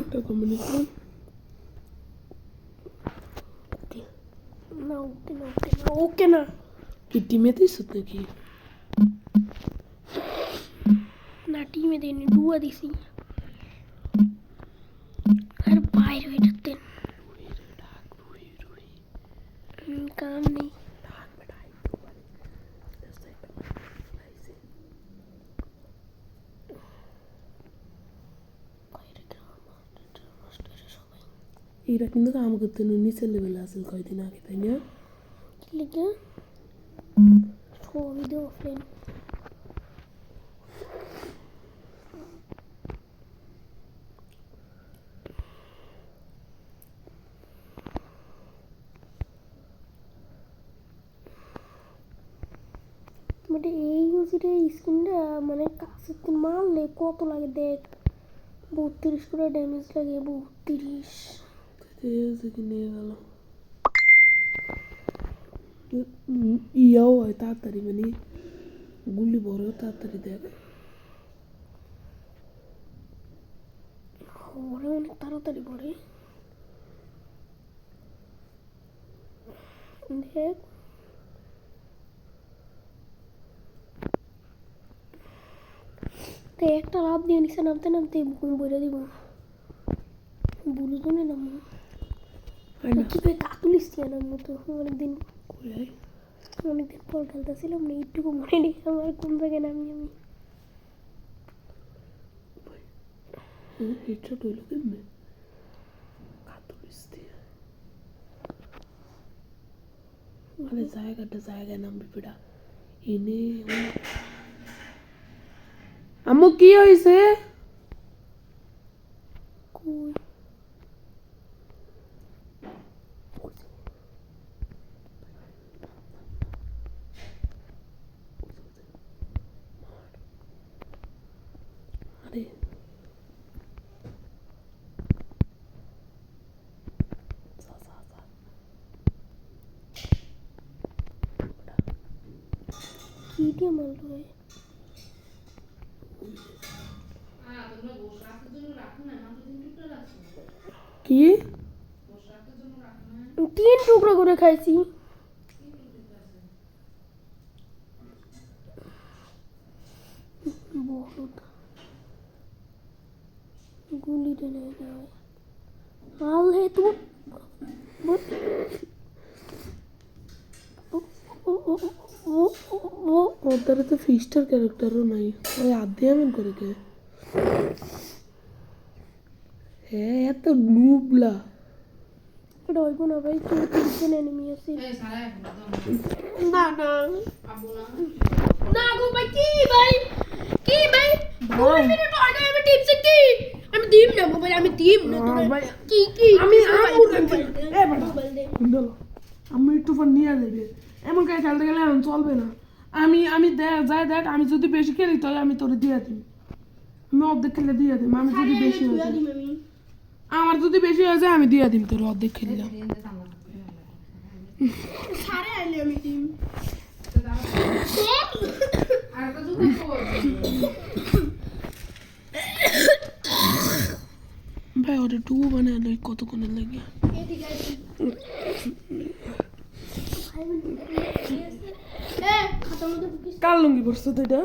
একটা কমেন্ট করুন। না ওকে না ওকে না ওকে না কি টিমে দিস নাকি? না টিমে দিইনি ডুয়া দিছি আর বাইরে হয়ে যেতেন কাম নেই এরা কিন্তু কাম করতে নিচের লেভেলে আসল কয়দিন আগে, তাই না? কি লিখে ছবি দিয়ে অফলাইন মানে এই ইউজিটা স্কিনটা মানে কাছের দিন মারলে কত লাগে দেখ 32 করে ড্যামেজ লাগে 32 নিয়ে গেল ইয়াও হয় তাড়াতাড়ি, মানে গুলি বড় তাড়াতাড়ি দেখ। ওরা অনেক তাড়াতাড়ি পড়ে দেখ তাই একটা লাভ দিয়ে নিচে নামতে নামতে ঘুম বইরে দিব বুঝো না নামো কি করে কাতুলিস নামো তো অনেকদিন পর খেলতেছিলাম না একটুকু মনে নেই আমার কোন জায়গায় নামি আমি হেডশট হইল কেমনে? কাতুলিস দিয়ে মানে জায়গায় নামবি পেটা এনে। আম্মু কি হয়েছে? কই আরে কি দিয়ে মারলো রে কি 3 টুকরো করে খাইছি বহুত গুলি টেনে যায় হাল হে তু ওদের তো ফিস্টার ক্যারেক্টারও নাই, ওই আধে এমন করে কে? হ্যাঁ এত নুবলা এটা হইব না ভাই তুই তিনজন এনিমি আছে না না না গো ভাই কি ভাই 2 মিনিট আগে আমি টিপস কি আমি দিম না মোবাইল আমি দিম না ভাই কি কি আমি মোবাইল দে আমি একটু ফোন নিয়ে যাবে এমন কাজ খেলতে গেলে এখন চলবে না। আমি দেখ আমি যদি বেশি খেলি তাহলে আমি তোরে দিয়ে দিই, আমি অর্ধেক খেলে দিয়ে দিই। আমি যদি বেশি হয়ে যায় আমার যদি বেশি হয়ে যায় আমি দিয়ে দিই তোর অর্ধেক খেললাম। সারে আইলে আমি দিম ভাই ওটা টু বানায় লই কতক্ষণের লাগে? কার লুঙ্গি পরছো তো এটা?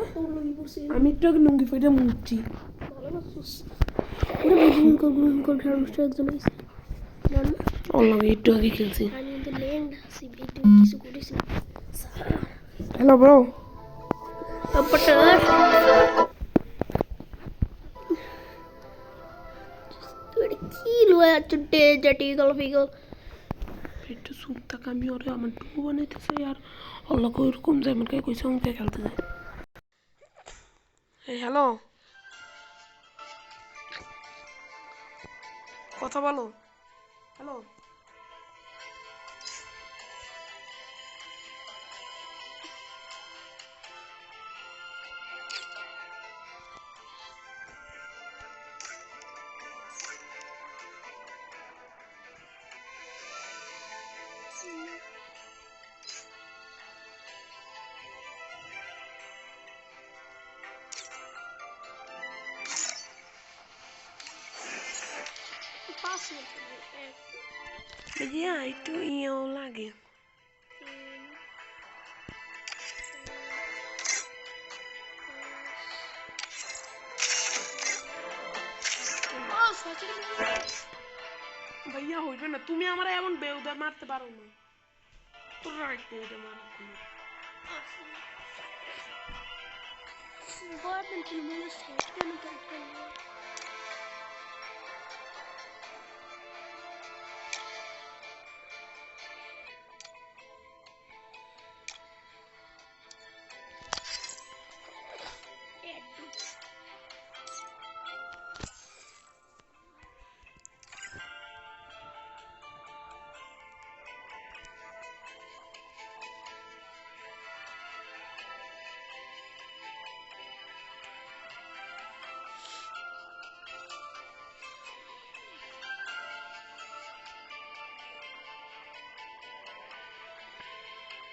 আমি একটু আগে লুঙ্গি পরে মুড়ছি। ওর লগে একটু আগে খেলছি। Hello bro. কি লয়া চুটে জাটি গলফিগল একটু সুখ থাক, আমি ওরে আমার টু বানাইতেছে আর ওর লগে ওইরকম যেমন কে কইছে অঙ্কে খেলতে যায়। এই হ্যালো, কথা বলো। হ্যালো भैया itu iyo lagi भैया হইবে না তুমি আমারে এমন বেউদা মারতে পারো না তোর রাইট দে এটা মারো बहुत दिन के लिए सेट करने का खेलना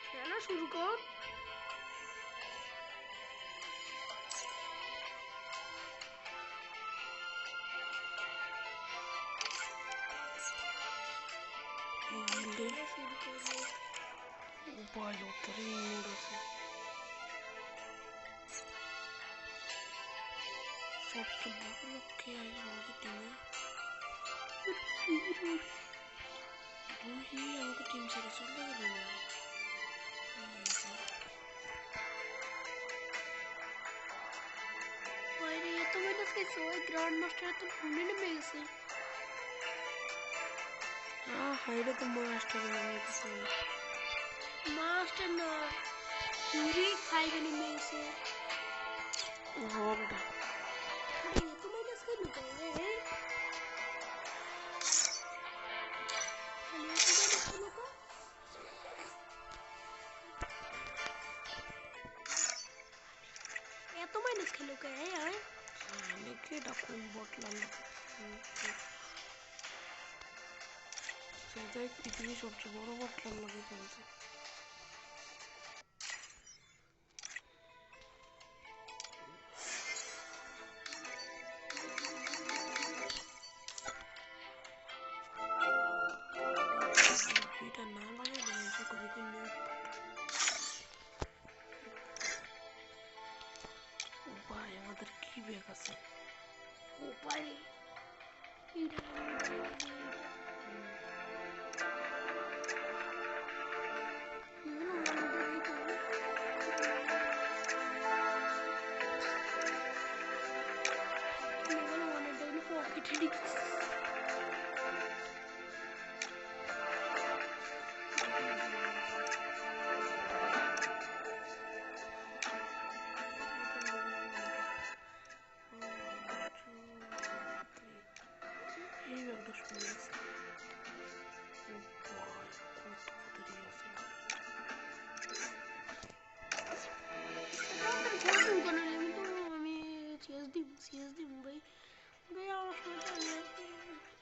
खेलना शुरू कर Упали три минуса. Сотто было окей, आगे टीम है. वही आगे टीम से रिजल्ट लग रहा है. भाई ये तो मैंने इसके सोए ग्रांड मास्टर तो भूलने नहीं मेरे से हाँ हाइड तो मास्टर है मेरे से मास्टर ना पूरी खाएगा नहीं मेरे से हाँ बेटा ये तो मैंने इसके लगाया है ये तो मैंने इसके लगाया है यार लेके डाकू बोतल ला সেটাই পৃথিবীর সবচেয়ে বড় বটলার লাগে চলছে এটা না লাগে বলছে কবি কিন্তু উপায় আমাদের কি ব্যাগ আছে উপায়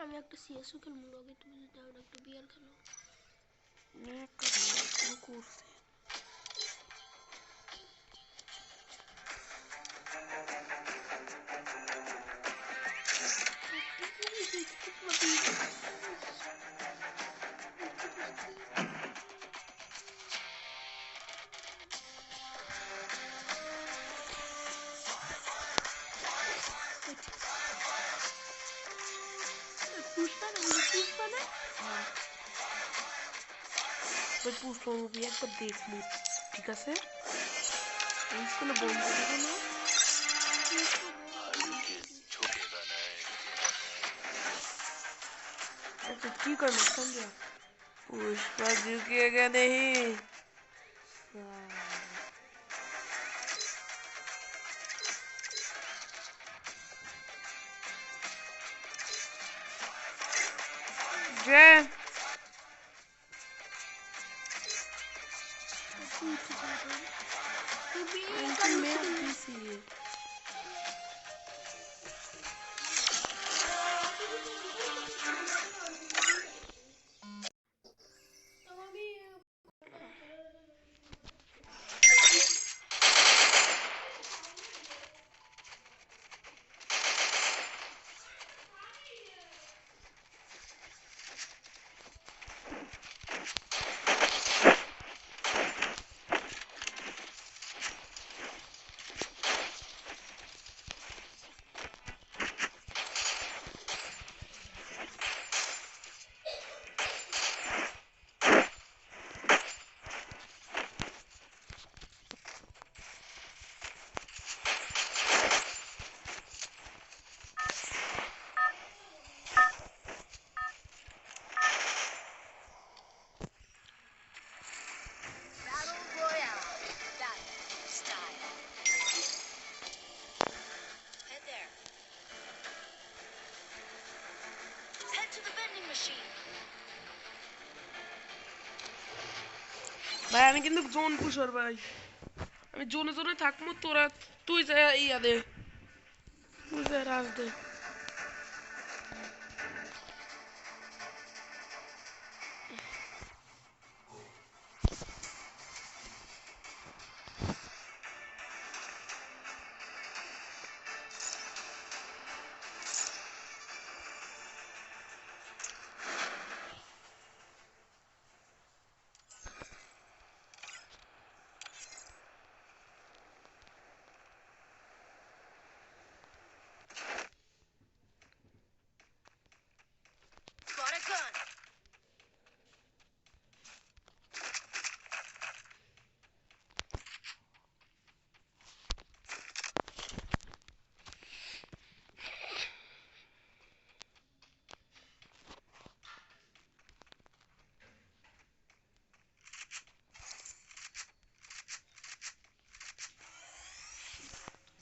আমি একটা সিএসও খেলবো আগে তুমি যদি আর একটা বিআর খেলো করছি পুষ্প মুভি একবার দেখলি ঠিক আছে স্কুলে বন্ধু দেবো না अच्छा ठीक है मैं समझा पुष्पा झुकेगा नहीं जय ভাই আমি কিন্তু জোন পুষার ভাই, আমি জোনে জোনে থাকবো, তোরা তুই যা ইয়া দে, তুই যা রাজ দে।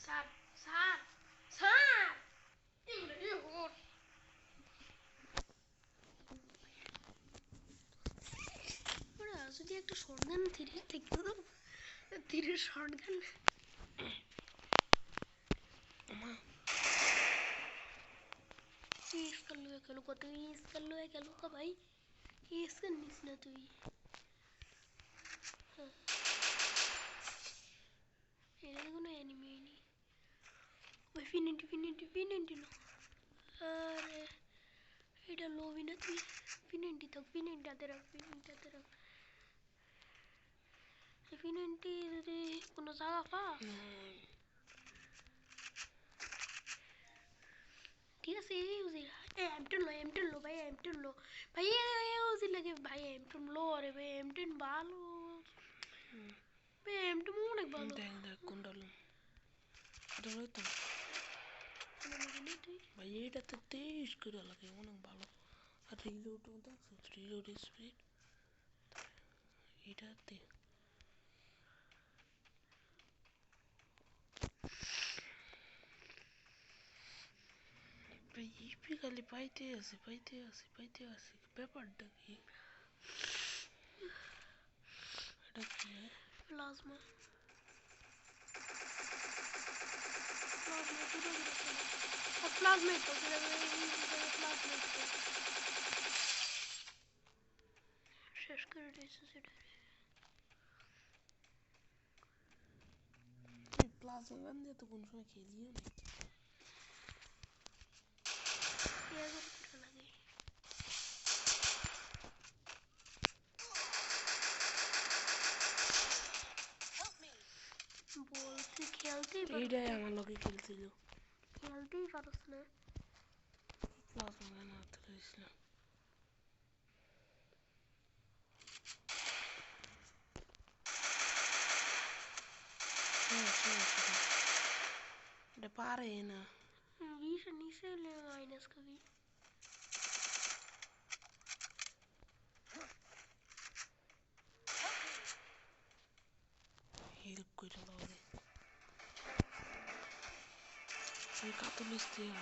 স্যার স্যার স্যার যদি একটা শর্টগান তিরিশ থেকে তিরিশ শর্টগান इसका लो है को तो इसका लो है का भाई इसका निस ना तू ये देखो ना एनिमी नहीं भाई फिनिटी लो अरे इधर लो भी ना तू फिनिटी आते रख फिनिटी रे कोनो जागा पा ठीक है सही उसी एम10 लो भाई एम10 लो भाई ये उसी लगे भाई एम10 लो अरे भाई एम10 बालो भाई एम10 অনেক ভালো দেখ কোনটা লো, এটা লই তো ভাই, এটাতে 23 করে লাগে, অনেক ভালো। আর রিলোড দেখছো, রিলোড স্পিড এটাতে ভাই ইপি খালি পাইতে আছে ব্যাপারটা কি? এটা কি प्लाज्मा प्लाज्मा तो শেষ করে দিয়েছে সেটা প্লাজমা গান দিয়ে তো কোন সময় খেলিও না। লাগে বলছি খেলতেই এইটাই আমার লগে খেলছিল, খেলতেই পারছ না প্লাজমা গান হাতে রয়েছিল। এটা পারে না, नीचे ले माइनस कभी হেল্প করে দাও রে, এই কাতুলিস দিয়া